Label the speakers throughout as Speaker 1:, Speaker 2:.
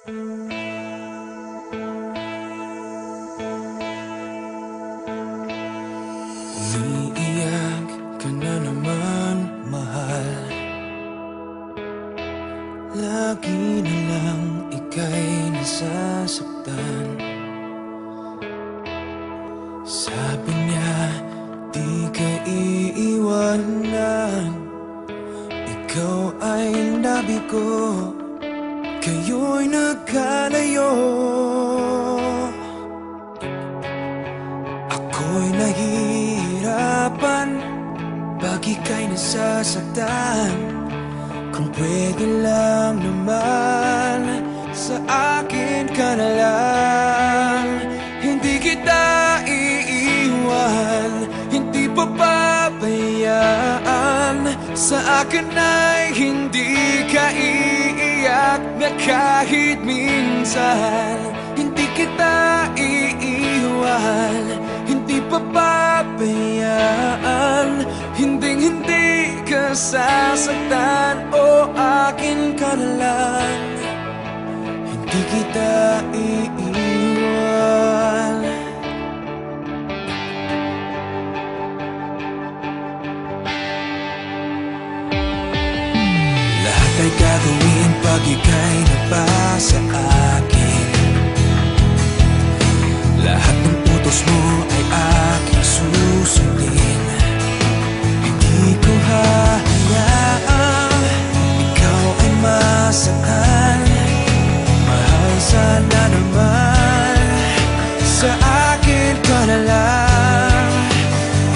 Speaker 1: Umiiyak ka na naman, mahal. Lagi na lang ika'y nasasaktan. Sabi niya, di ka iiwanan. Ikaw ay nabigo, kayo'y nagkalayo. Ako'y nahihirapan pag ika'y nasasaktan. Kung pwede lang naman, sa akin ka na lang. Hindi kita iiwan, hindi papabayaan. Sa akin ay hindi ka iiyak na kahit minsan. Hindi kita iiwan, hindi papabayaan. Hinding-hindi ka sasaktan, o akin ka na lang. Hindi kita iiwan. Lahat ay gagawin pag ika'y nabasa akin. Lahat ng utos mo ay aking susundin. Hindi ko hahayaang ikaw ay masaktan. Mahal, sana naman sa akin ka na lang.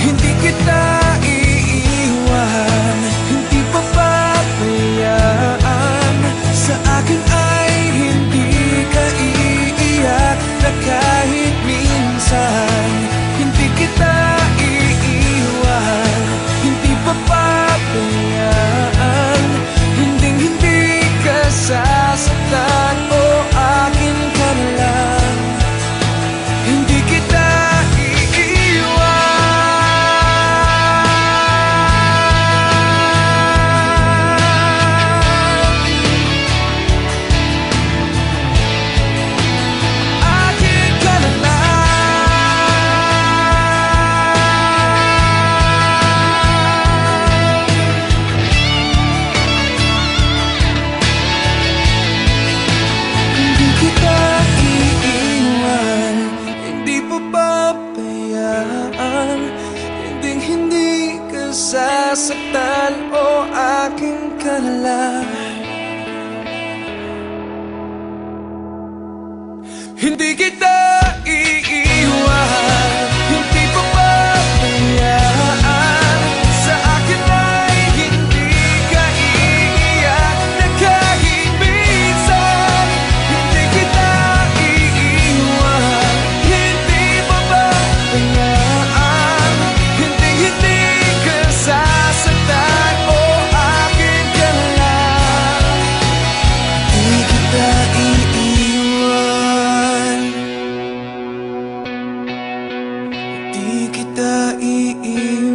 Speaker 1: Hindi kita iiwan, hindi papabayaan. Sa akin ay hindi ka iiyak na kahit minsan. Hindi kita iiwan, hindi papabayaan. Hinding-hindi ka sasaktan, o akin ka na lang. Hindi kita sasaktan, o akin ka na lang. Hindi kita iiwan, hindi papabayaan. Sa akin ay hindi ka iiyak na kahit minsan. Hindi kita iiwan, hindi papabayaan. Hindi ka sasaktan, o akin ka na lang. Hindi kita iiwan, hindi kita iiwan.